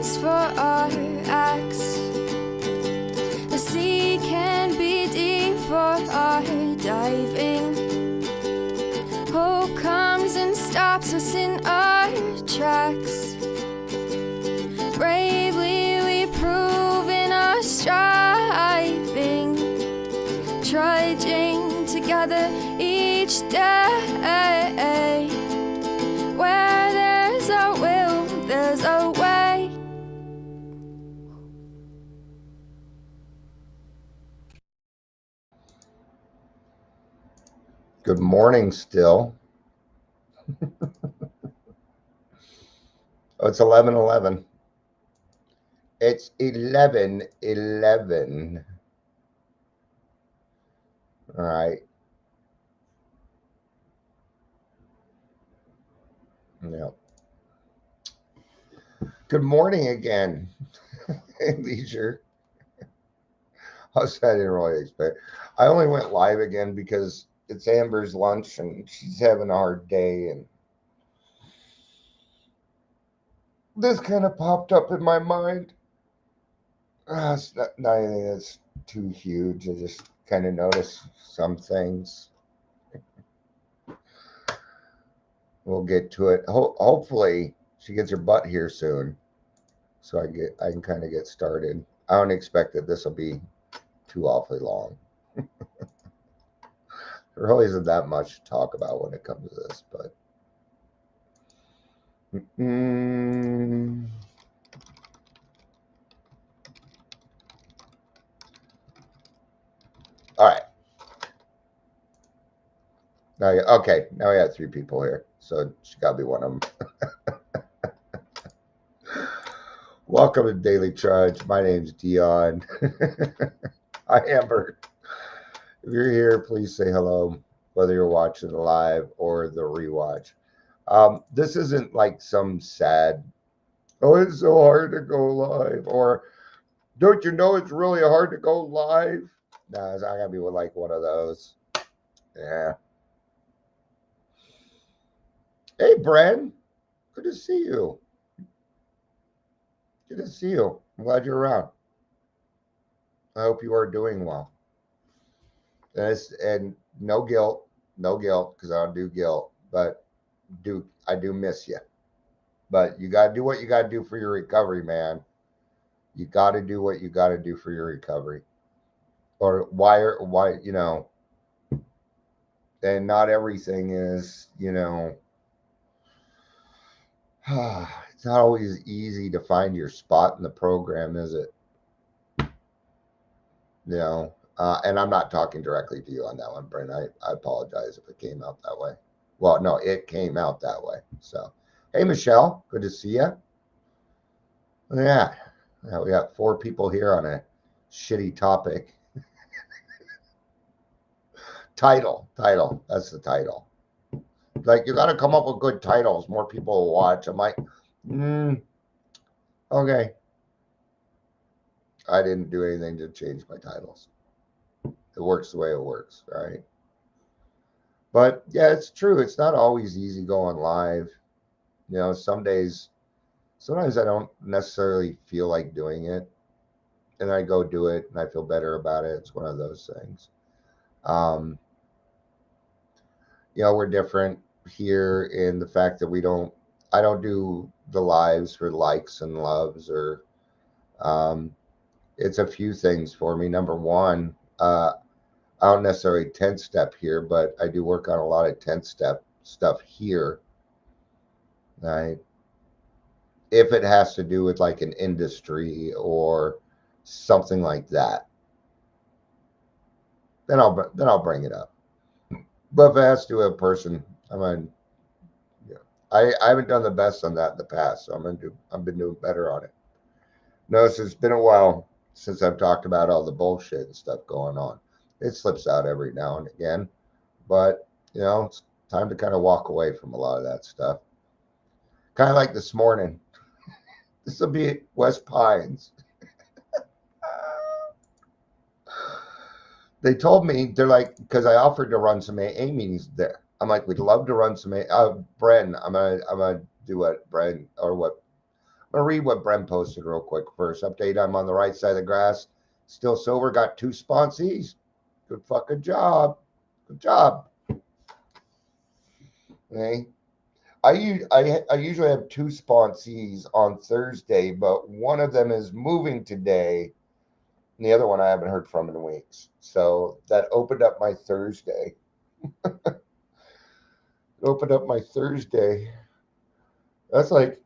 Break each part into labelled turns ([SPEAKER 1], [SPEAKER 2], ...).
[SPEAKER 1] comes for our acts. The sea can be deep for our diving. Hope comes and stops us in our tracks. Bravely we prove in our striving, trudging together each day. Where there's a will, there's a way.
[SPEAKER 2] Good morning still. Oh, it's 11:11. It's 11:11. All right. Yeah. Good morning again. Leisure. I didn't really expect. I only went live again because it's Amber's lunch and she's having a hard day, and this kind of popped up in my mind. It's not anything that's too huge. I just kind of noticed some things. We'll get to it. Hopefully, she gets her butt here soon, so I can kind of get started. I don't expect that this will be too awfully long. There really isn't that much to talk about when it comes to this, but. All right. Okay, now we have 3 people here, so she got to be one of them. Welcome to Daily Charge. My name's Dion. Hi, Amber. If you're here, please say hello, whether you're watching the live or the rewatch. This isn't like some sad, oh, it's so hard to go live, or don't you know it's really hard to go live? No, it's not going to be like one of those. Yeah. Hey, Bren. Good to see you. Good to see you. I'm glad you're around. I hope you are doing well. And no guilt, because I don't do guilt, but I do miss you. But you got to do what you got to do for your recovery, man. You got to do what you got to do for your recovery. Or why, and not everything is, it's not always easy to find your spot in the program, is it? And I'm not talking directly to you on that one, Brent. I apologize if it came out that way. Well, no, it came out that way. So, hey, Michelle, good to see you. Yeah, we got 4 people here on a shitty topic. Title. That's the title. Like, you got to come up with good titles. More people will watch. I'm like, okay. I didn't do anything to change my titles. It works the way it works, right? But yeah, it's true. It's not always easy going live. Some days, sometimes I don't necessarily feel like doing it, and I go do it and I feel better about it. It's one of those things. We're different here in the fact that I don't do the lives for likes and loves, or it's a few things for me. Number one, I don't necessarily 10-step here, but I do work on a lot of 10-step stuff here. Right? If it has to do with like an industry or something like that, then I'll bring it up. But if it has to do with a person, I haven't done the best on that in the past, so I've been doing better on it. Notice it's been a while since I've talked about all the bullshit and stuff going on. It slips out every now and again, but it's time to kind of walk away from a lot of that stuff. Kind of like this morning. This will be West Pines. They told me, they're like, because I offered to run some AA meetings there. I'm like, we'd love to run some AA. Bren, I'm gonna do what Bren, or what I'm going to read what Brem posted real quick first. Update, I'm on the right side of the grass. Still sober, got 2 sponsees. Good fucking job. Good job. Okay. I usually have 2 sponsees on Thursday, but one of them is moving today, and the other one I haven't heard from in weeks. So that opened up my Thursday. That's like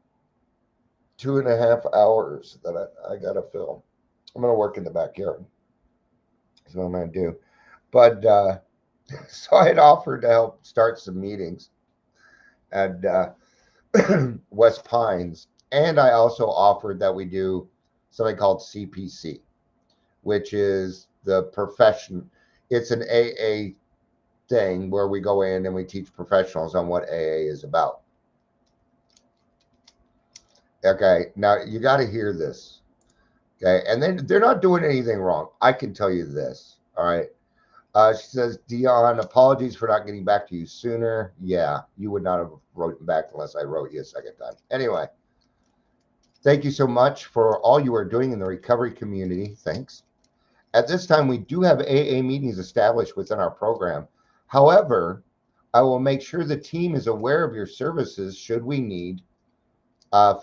[SPEAKER 2] 2.5 hours that I gotta fill. I'm gonna work in the backyard. That's what I'm gonna do. But so I had offered to help start some meetings at West Pines, and I also offered that we do something called CPC, which is the profession. It's an AA thing where we go in and we teach professionals on what AA is about. Okay, now you got to hear this. Okay, and then they're not doing anything wrong. I can tell you this. All right. She says, Dion, apologies for not getting back to you sooner. Yeah, you would not have written back unless I wrote you a second time. Anyway, thank you so much for all you are doing in the recovery community. Thanks. At this time, we do have AA meetings established within our program. However, I will make sure the team is aware of your services should we need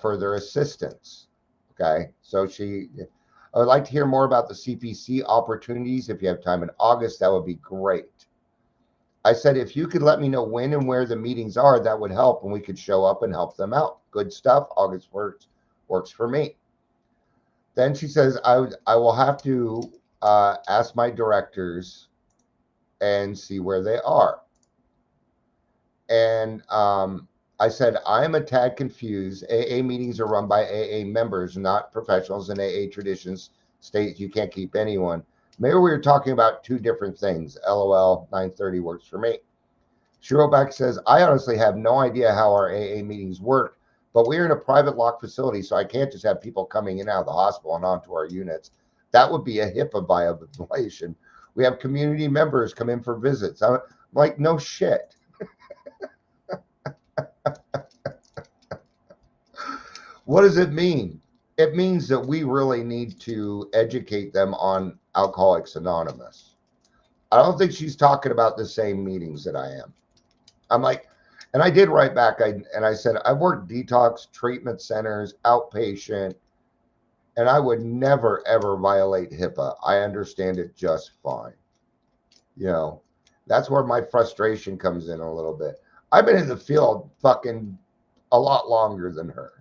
[SPEAKER 2] further assistance. Okay, so I would like to hear more about the CPC opportunities. If you have time in August, that would be great. I said, if you could let me know when and where the meetings are, that would help, and we could show up and help them out. Good stuff. August works for me. Then she says, I will have to ask my directors and see where they are. And I said, I'm a tad confused. AA meetings are run by AA members, not professionals, and AA traditions state you can't keep anyone. Maybe we were talking about 2 different things. LOL, 9:30 works for me. Shiroback says, I honestly have no idea how our AA meetings work, but we're in a private lock facility, so I can't just have people coming in and out of the hospital and onto our units. That would be a HIPAA violation. We have community members come in for visits. I'm like, no shit. What does it mean? It means that we really need to educate them on Alcoholics Anonymous. I don't think she's talking about the same meetings that I am. I'm like, and I did write back, and I said, I've worked detox treatment centers, outpatient, and I would never, ever violate HIPAA. I understand it just fine. You know, that's where my frustration comes in a little bit. I've been in the field fucking a lot longer than her.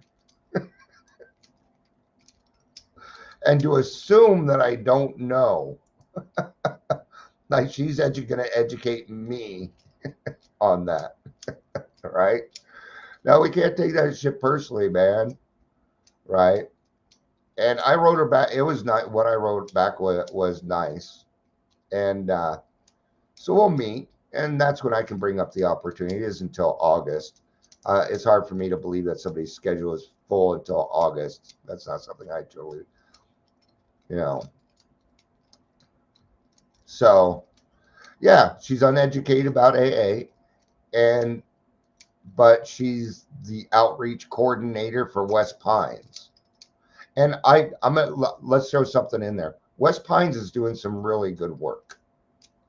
[SPEAKER 2] And to assume that I don't know, like she's going to educate me on that, right? Now, we can't take that shit personally, man, right? And I wrote her back. It was not what I wrote back was nice. And so we'll meet, and that's when I can bring up the opportunity. It is until August. It's hard for me to believe that somebody's schedule is full until August. That's not something I totally... So yeah, she's uneducated about AA, but she's the outreach coordinator for West Pines. And let's throw something in there. West Pines is doing some really good work.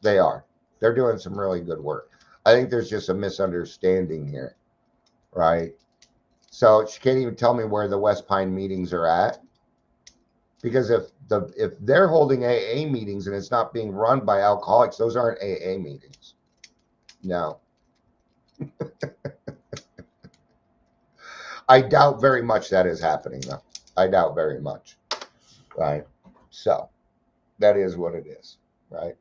[SPEAKER 2] They're doing some really good work. I think there's just a misunderstanding here, right? So she can't even tell me where the West Pine meetings are at. Because if they're holding AA meetings and it's not being run by alcoholics, those aren't AA meetings. No. I doubt very much that is happening, though. I doubt very much. Right? So, that is what it is. Right?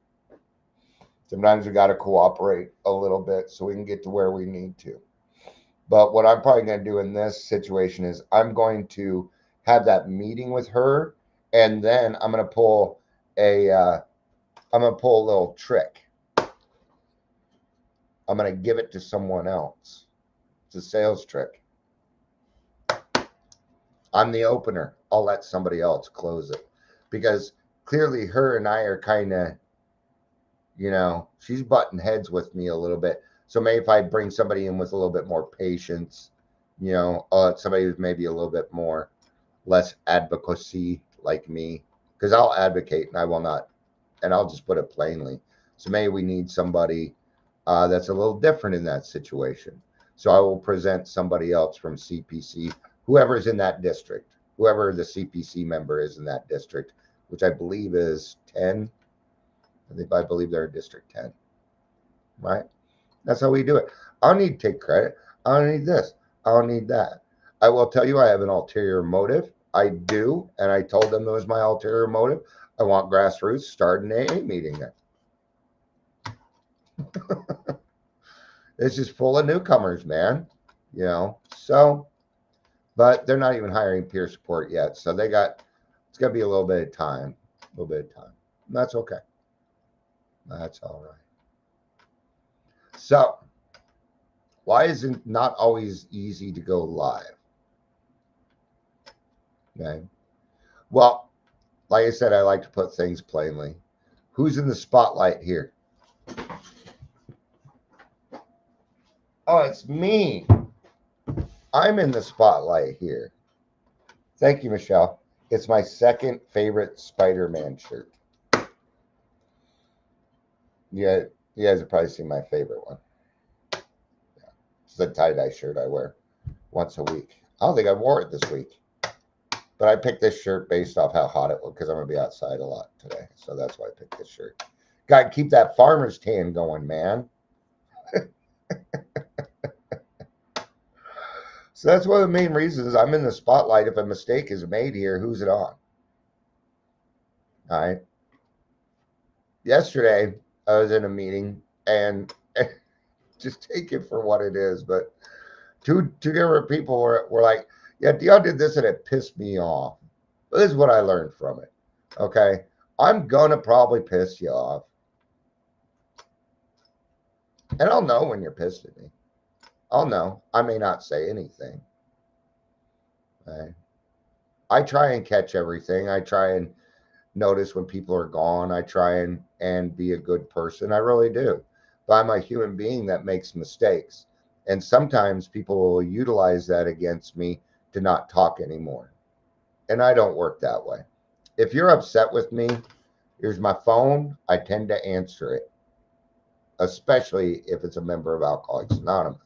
[SPEAKER 2] Sometimes we got to cooperate a little bit so we can get to where we need to. But what I'm probably going to do in this situation is I'm going to have that meeting with her. And then I'm going to pull a little trick. I'm going to give it to someone else. It's a sales trick. I'm the opener. I'll let somebody else close it. Because clearly her and I are kind of, she's butting heads with me a little bit. So maybe if I bring somebody in with a little bit more patience, I'll let somebody who's maybe a little bit more less advocacy like me, because I'll advocate and I will not, and I'll just put it plainly. So maybe we need somebody that's a little different in that situation. So I will present somebody else from CPC, whoever's in that district, whoever the CPC member is in that district, which I believe is 10. I believe they're in District 10, right? That's how we do it. I don't need to take credit. I don't need this. I don't need that. I will tell you I have an ulterior motive. I do. And I told them it was my ulterior motive. I want grassroots start an AA meeting there. It's just full of newcomers, man. You know, so, but they're not even hiring peer support yet. So it's got to be a little bit of time, And that's okay. That's all right. So, why is it not always easy to go live? Okay. Well, like I said, I like to put things plainly. Who's in the spotlight here? Oh, it's me. I'm in the spotlight here. Thank you, Michelle. It's my second favorite Spider-Man shirt. Yeah, you guys have probably seen my favorite one. Yeah. It's the tie-dye shirt I wear once a week. I don't think I wore it this week. But I picked this shirt based off how hot it was because I'm going to be outside a lot today. So that's why I picked this shirt. Got to keep that farmer's tan going, man. So that's one of the main reasons I'm in the spotlight. If a mistake is made here, who's it on? All right. Yesterday, I was in a meeting, and just take it for what it is. But two different people were like, yeah, Dion did this, and it pissed me off. But this is what I learned from it. Okay. I'm going to probably piss you off. And I'll know when you're pissed at me. I'll know. I may not say anything. Okay. I try and catch everything. I try and notice when people are gone. I try and be a good person. I really do. But I'm a human being that makes mistakes. And sometimes people will utilize that against me to not talk anymore. And I don't work that way. If you're upset with me, here's my phone. I tend to answer it, especially if it's a member of Alcoholics Anonymous.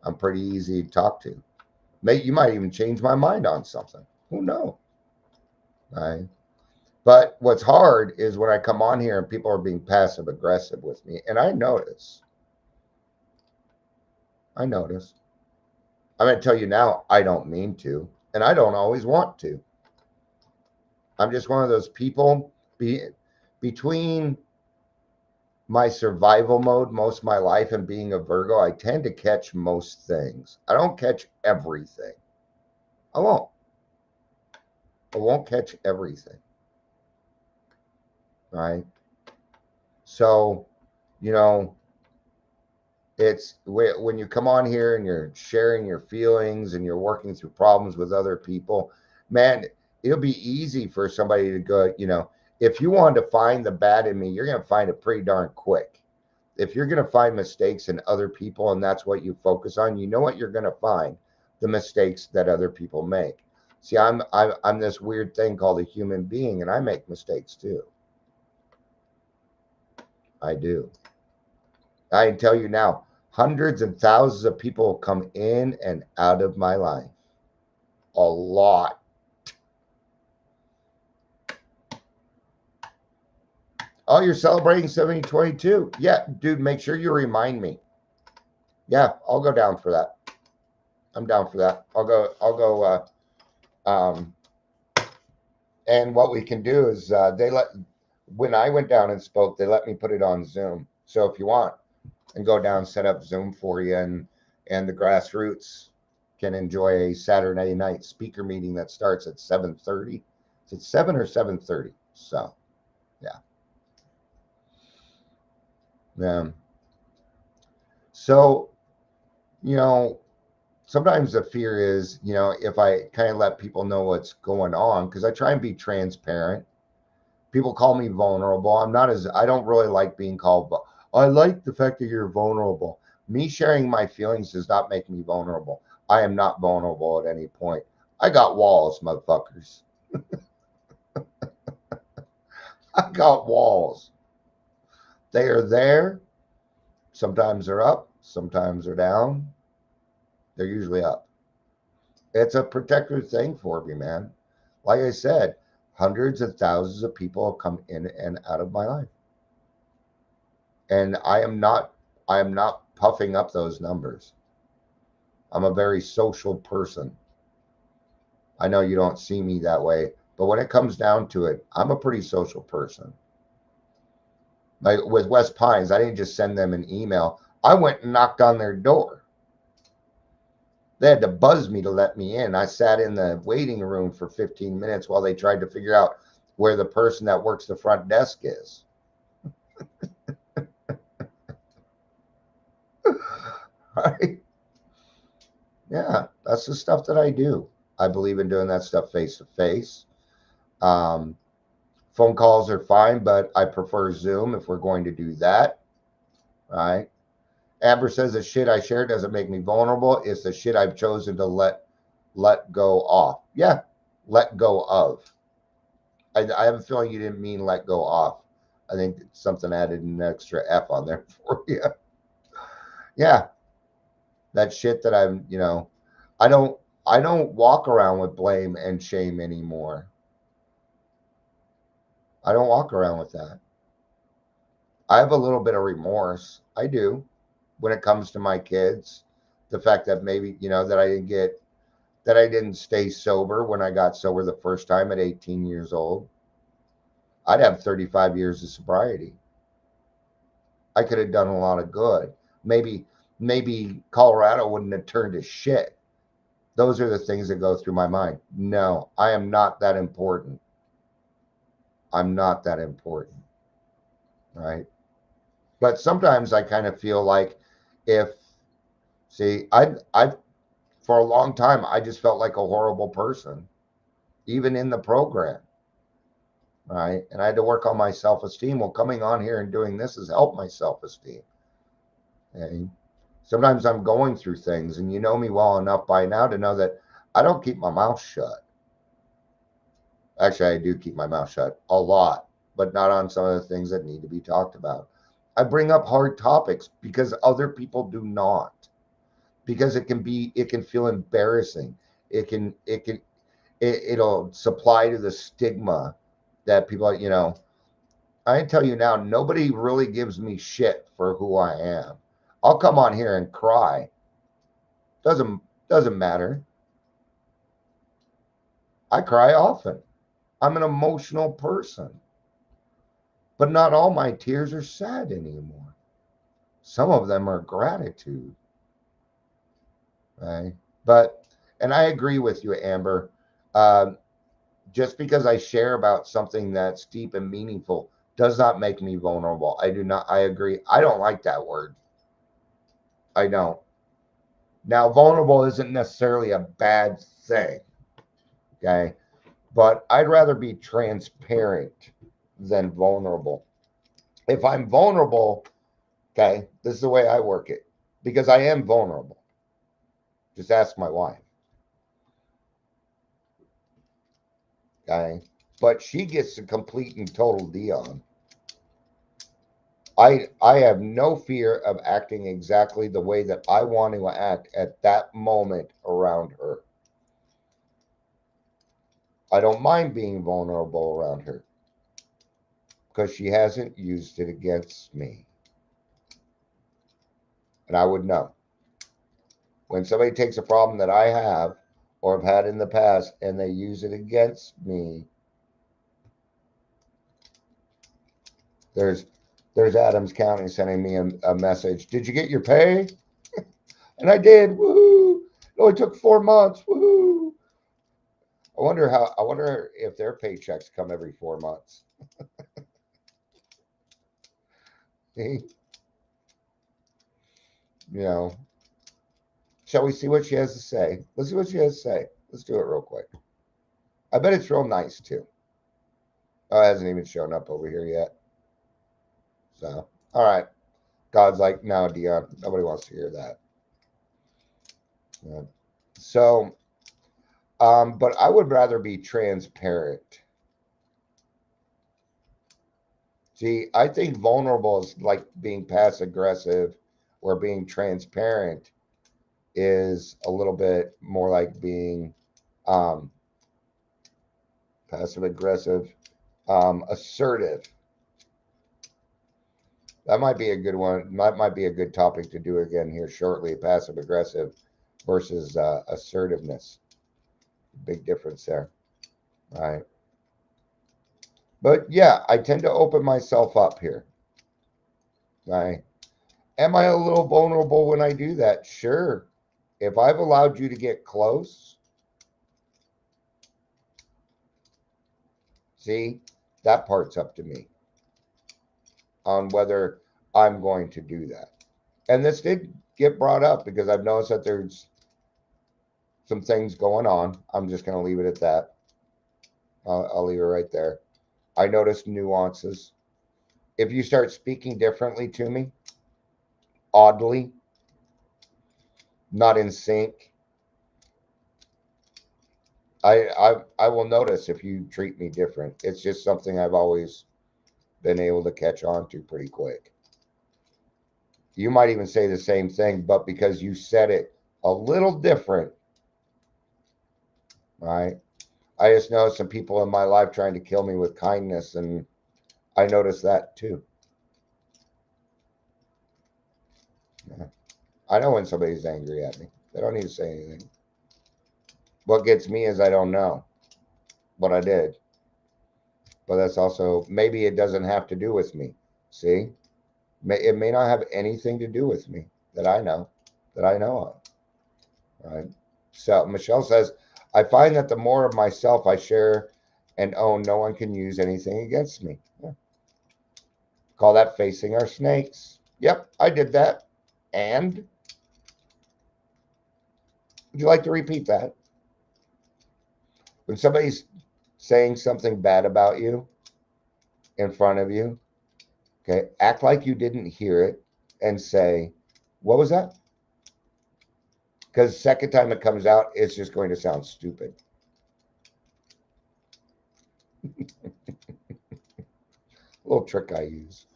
[SPEAKER 2] I'm pretty easy to talk to. You might even change my mind on something. Who knows? Right? But what's hard is when I come on here and people are being passive aggressive with me. And I notice. I'm going to tell you now, I don't mean to. And I don't always want to. I'm just one of those people between my survival mode most of my life and being a Virgo, I tend to catch most things. I don't catch everything. I won't catch everything. Right? So, you know, it's when you come on here and you're sharing your feelings and you're working through problems with other people, man, it'll be easy for somebody to go, if you wanted to find the bad in me, you're going to find it pretty darn quick. If you're going to find mistakes in other people and that's what you focus on, you know what you're going to find? The mistakes that other people make. See, I'm this weird thing called a human being, and I make mistakes too. I do. I can tell you now, hundreds and thousands of people come in and out of my life. A lot. Oh, you're celebrating 7022. Yeah, dude, make sure you remind me. Yeah, I'll go down for that. I'm down for that. I'll go. And what we can do is when I went down and spoke, they let me put it on Zoom. So if you want, and go down, set up Zoom for you, and the grassroots can enjoy a Saturday night speaker meeting that starts at 7:30. Is it 7 or 7:30? So, yeah. So, sometimes the fear is, if I kind of let people know what's going on, because I try and be transparent. People call me vulnerable. I don't really like being called, but I like the fact that you're vulnerable. Me sharing my feelings does not make me vulnerable. I am not vulnerable at any point. I got walls, motherfuckers. I got walls. They are there. Sometimes they're up, sometimes they're down. They're usually up. It's a protective thing for me, man. Like I said, hundreds of thousands of people have come in and out of my life. And I am not puffing up those numbers. I'm a very social person. I know you don't see me that way, but when it comes down to it, I'm a pretty social person. Like with West Pines, I didn't just send them an email. I went and knocked on their door. They had to buzz me to let me in. I sat in the waiting room for 15 minutes while they tried to figure out where the person that works the front desk is. Right? Yeah, that's the stuff that I do. I believe in doing that stuff face to face. Phone calls are fine, but I prefer Zoom if we're going to do that. Right? Amber says the shit I share doesn't make me vulnerable. It's the shit I've chosen to let go off. Yeah, let go of. I have a feeling you didn't mean let go off. I think something added an extra F on there for you. Yeah, that shit that I don't walk around with blame and shame anymore. I don't walk around with that. I have a little bit of remorse. I do when it comes to my kids. The fact that maybe, that I didn't stay sober when I got sober the first time at 18 years old. I'd have 35 years of sobriety. I could have done a lot of good. Maybe Colorado wouldn't have turned to shit. Those are the things that go through my mind. No, I am not that important. I'm not that important. Right? But sometimes I kind of feel like if see, I for a long time I just felt like a horrible person, even in the program. Right? And I had to work on my self-esteem. Well, coming on here and doing this has helped my self-esteem. And sometimes I'm going through things, and you know me well enough by now to know that I don't keep my mouth shut. Actually, I do keep my mouth shut a lot, but not on some of the things that need to be talked about. I bring up hard topics because other people do not. Because it can feel embarrassing. It'll supply to the stigma that people, I tell you now, nobody really gives me shit for who I am. I'll come on here and cry. Doesn't matter. I cry often. I'm an emotional person. But not all my tears are sad anymore. Some of them are gratitude. Right? And I agree with you, Amber. Um, just because I share about something that's deep and meaningful does not make me vulnerable. I agree. I don't like that word. I don't. Now, vulnerable isn't necessarily a bad thing. Okay. But I'd rather be transparent than vulnerable. If I'm vulnerable, okay, this is the way I work it because I am vulnerable. Just ask my wife. Okay. But she gets the complete and total Dion. I have no fear of acting exactly the way that I want to act at that moment around her. I don't mind being vulnerable around her because she hasn't used it against me. And I would know. When somebody takes a problem that I have or have had in the past and they use it against me, there's Adams County sending me a message. Did you get your pay? And I did. Woohoo! It only took 4 months. Woohoo! I wonder if their paychecks come every 4 months. you know, shall we see what she has to say? Let's see what she has to say. Let's do it real quick. I bet it's real nice too. Oh, it hasn't even shown up over here yet. So, all right. God's like, no, nobody wants to hear that. Yeah. So, But I would rather be transparent. See, I think vulnerable is like being passive aggressive, or being transparent is a little bit more like being um, passive aggressive, assertive. That might be a good one. That might be a good topic to do again here shortly. Passive aggressive versus assertiveness. Big difference there, right? But yeah, I tend to open myself up here. Right? Am I a little vulnerable when I do that? Sure. If I've allowed you to get close, see, that part's up to me on whether I'm going to do that. And this did get brought up because I've noticed that there's some things going on. I'm just going to leave it at that. I'll leave it right there. I noticed nuances. If you start speaking differently to me, oddly, not in sync, I will notice if you treat me different. It's just something I've always been able to catch on to pretty quick. You might even say the same thing, but because you said it a little different, right? I just know some people in my life trying to kill me with kindness, and I noticed that too. Yeah. I know when somebody's angry at me. They don't need to say anything. What gets me is I don't know what I did. But that's also, maybe it doesn't have to do with me. See? It may not have anything to do with me that I know, of. Right? So Michelle says, I find that the more of myself I share and own, no one can use anything against me. Yeah. Call that facing our snakes. Yep, I did that. And would you like to repeat that? When somebody's saying something bad about you in front of you, okay, act like you didn't hear it and say, what was that? Because second time it comes out, it's just going to sound stupid. A little trick I use.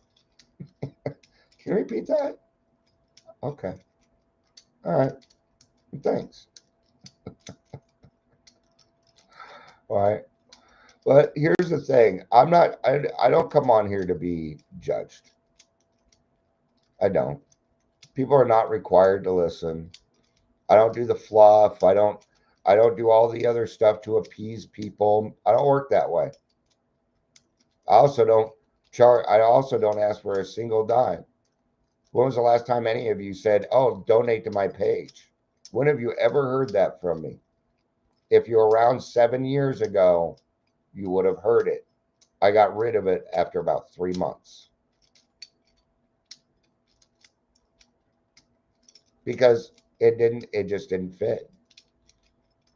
[SPEAKER 2] Can you repeat that? Okay. All right. Thanks. All right. But here's the thing. I don't come on here to be judged. I don't. People are not required to listen. I don't do the fluff. I don't do all the other stuff to appease people. I don't work that way. I also don't I also don't ask for a single dime. When was the last time any of you said, "Oh, donate to my page"? When have you ever heard that from me? If you're around 7 years ago, you would have heard it. I got rid of it after about 3 months because it just didn't fit,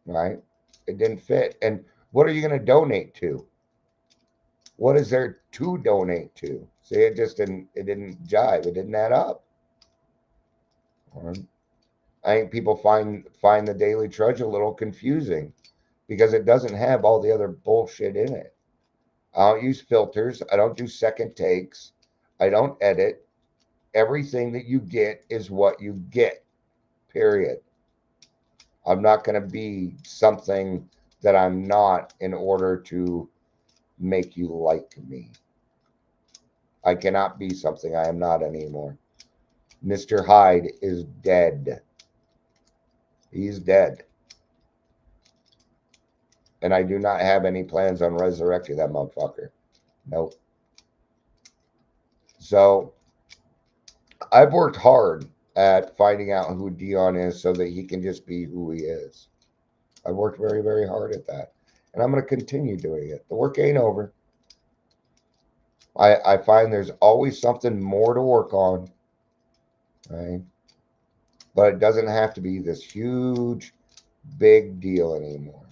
[SPEAKER 2] right? It didn't fit. And what are you going to donate to? What is there to donate to? See, it didn't jive. It didn't add up. Right? I think people find the Daily Trudge a little confusing because it doesn't have all the other bullshit in it. I don't use filters. I don't do second takes. I don't edit. Everything that you get is what you get, period. I'm not going to be something that I'm not in order to make you like me. I cannot be something I am not anymore. Mr. Hyde is dead. He's dead. And I do not have any plans on resurrecting that motherfucker. Nope. So I've worked hard at finding out who Dion is so that he can just be who he is. I've worked very, very hard at that. And I'm going to continue doing it. The work ain't over. I find there's always something more to work on. Right? But it doesn't have to be this huge, big deal anymore.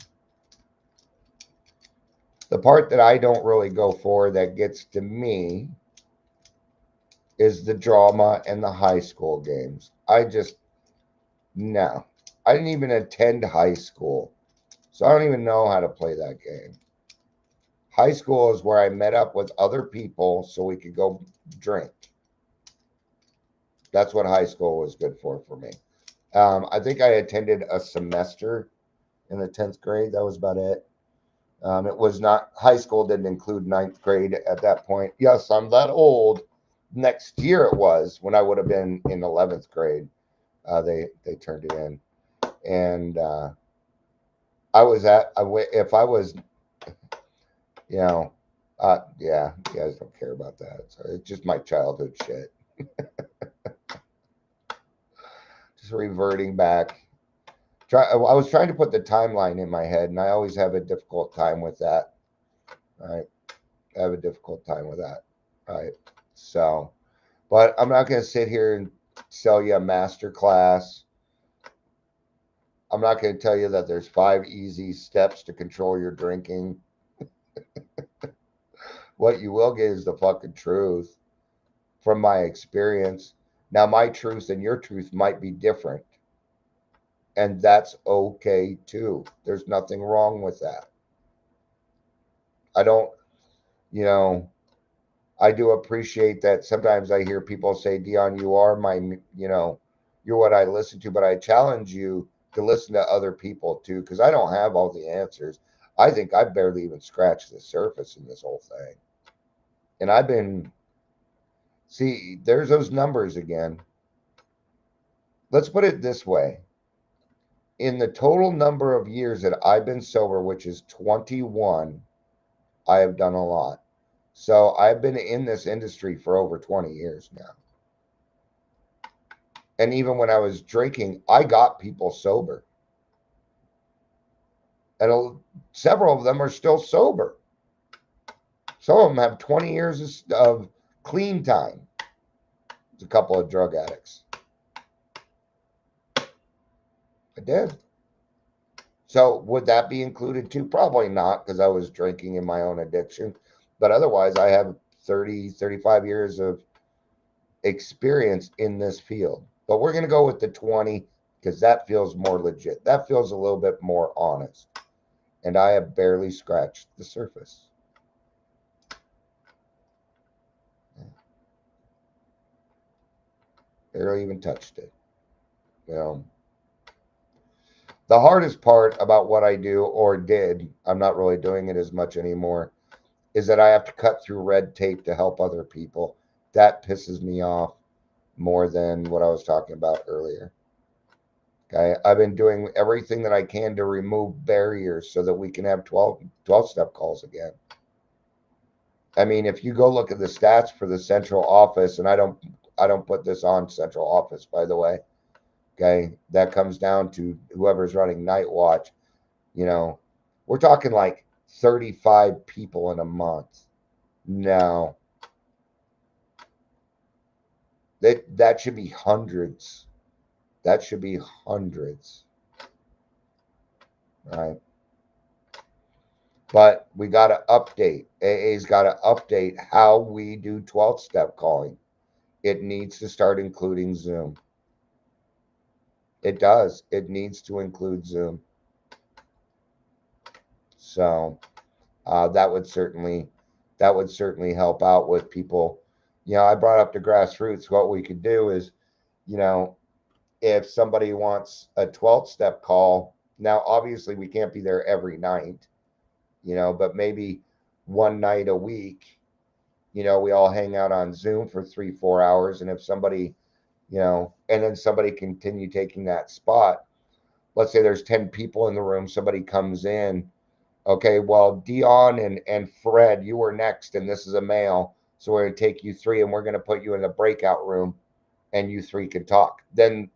[SPEAKER 2] The part that I don't really go for that gets to me is the drama and the high school games. No. I didn't even attend high school. So I don't even know how to play that game. High school is where I met up with other people so we could go drink. That's what high school was good for me. I think I attended a semester in the 10th grade. That was about it. It was not, high school didn't include ninth grade at that point. Yes, I'm that old. Next year it was when I would have been in 11th grade. They turned it in. And if I was, you know, yeah, you guys don't care about that. So it's just my childhood shit. Just reverting back. I was trying to put the timeline in my head, and I always have a difficult time with that. Right, I have a difficult time with that. Right, so, but I'm not going to sit here and sell you a master class. I'm not going to tell you that there's 5 easy steps to control your drinking. What you will get is the fucking truth from my experience. Now, my truth and your truth might be different, and that's okay too. There's nothing wrong with that. I don't, you know, I do appreciate that sometimes I hear people say, Dion, you are my, you're what I listen to, but I challenge you to listen to other people too, because I don't have all the answers. I think I've barely even scratched the surface in this whole thing. And I've been, see, there's those numbers again. Let's put it this way. In the total number of years that I've been sober, which is 21, I have done a lot. So I've been in this industry for over 20 years now. And even when I was drinking, I got people sober. And several of them are still sober. Some of them have 20 years of clean time. It's a couple of drug addicts. I did. So would that be included too? Probably not, because I was drinking in my own addiction. But otherwise, I have 30, 35 years of experience in this field. But we're going to go with the 20 because that feels more legit. That feels a little bit more honest. And I have barely scratched the surface. Barely even touched it. You know, the hardest part about what I do or did, I'm not really doing it as much anymore, is that I have to cut through red tape to help other people. That pisses me off more than what I was talking about earlier. Okay, I've been doing everything that I can to remove barriers so that we can have 12-step calls again. I mean, if you go look at the stats for the central office, and I don't put this on central office, by the way. Okay, that comes down to whoever's running night watch. You know, we're talking like 35 people in a month. No, that should be hundreds. That should be hundreds, right? But we got to update. AA's got to update how we do 12-step calling. It needs to start including Zoom. It does. It needs to include Zoom. So that would certainly help out with people. I brought up the grassroots. What we could do is, you know, if somebody wants a 12-step call, now obviously we can't be there every night, but maybe one night a week, we all hang out on Zoom for 3-4 hours. And if somebody, and then somebody continue taking that spot, let's say there's 10 people in the room, somebody comes in. Okay, well, Dion and Fred, you were next, and this is a male. So we're going to take you three, and we're going to put you in the breakout room, and you three can talk. Then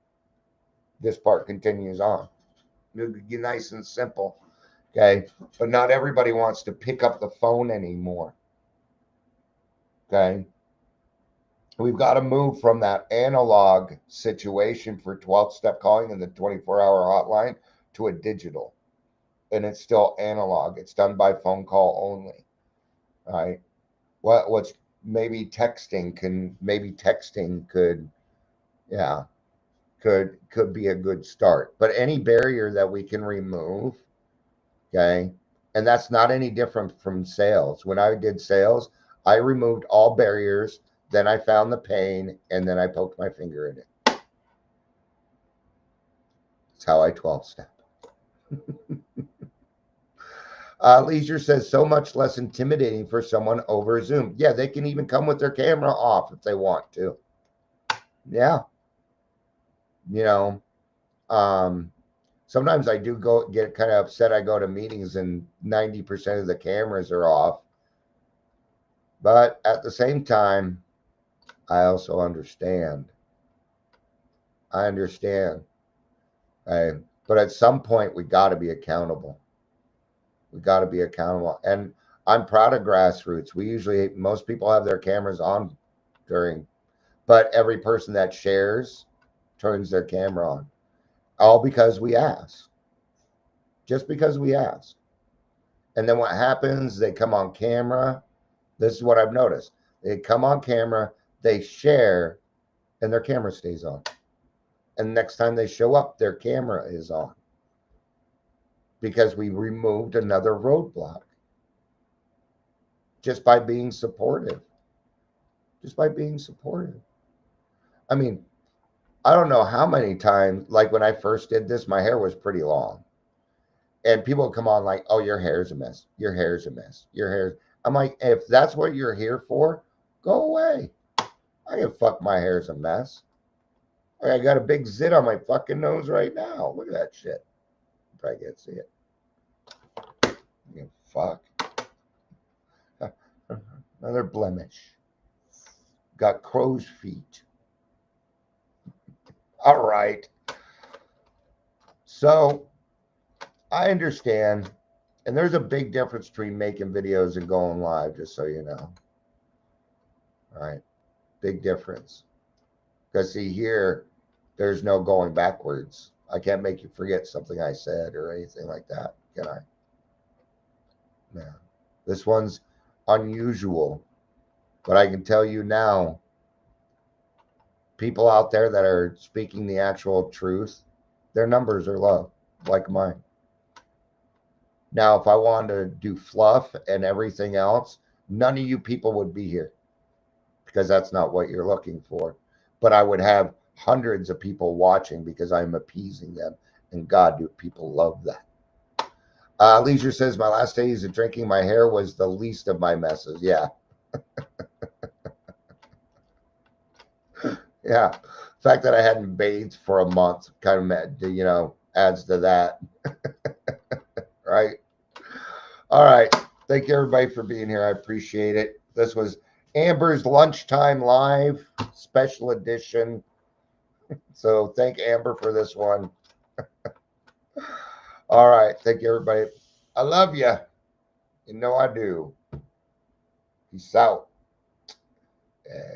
[SPEAKER 2] this part continues on. It'll be nice and simple. Okay, but not everybody wants to pick up the phone anymore. Okay, we've got to move from that analog situation for 12-step calling in the 24-hour hotline to a digital. And it's still analog. It's done by phone call only. Right? What's maybe texting could, yeah, could be a good start. But any barrier that we can remove, Okay. And that's not any different from sales. When I did sales, I removed all barriers. Then I found the pain and then I poked my finger in it. That's how I 12 step. Leisure says so much less intimidating for someone over Zoom. Yeah, they can even come with their camera off if they want to. Yeah. You know, sometimes I do get kind of upset. I go to meetings and 90% of the cameras are off. But at the same time, I also understand. I understand. Okay? But at some point, we got to be accountable. We got to be accountable. And I'm proud of grassroots. Most people have their cameras on during, but every person that shares turns their camera on. All because we ask. Just because we ask. And then what happens, they come on camera. This is what I've noticed. They come on camera, they share, and their camera stays on. And next time they show up, their camera is on. Because we removed another roadblock. Just by being supportive. Just by being supportive. I mean, I don't know how many times, like when I first did this, my hair was pretty long. And people would come on like, oh, your hair's a mess. Your hair's a mess. Your hair's. I'm like, if that's what you're here for, go away. I can fuck my hair's a mess. I got a big zit on my fucking nose right now. Look at that shit. Probably can't see it. Fuck. Another blemish. Got crow's feet. All right. So I understand. And there's a big difference between making videos and going live, just so you know. All right. Big difference. Because see here, there's no going backwards. I can't make you forget something I said or anything like that, can I? No. This one's unusual. But I can tell you now, people out there that are speaking the actual truth, their numbers are low, like mine. Now, if I wanted to do fluff and everything else, none of you people would be here because that's not what you're looking for. But I would have hundreds of people watching because I'm appeasing them. And God, do people love that. Leisure says, my last days of drinking, my hair was the least of my messes. Yeah. Yeah. The fact that I hadn't bathed for a month kind of, adds to that. Right. All right. Thank you, everybody, for being here. I appreciate it. This was Amber's Lunchtime Live special edition. So thank Amber for this one. All right. Thank you, everybody. I love you. You know I do. Peace out.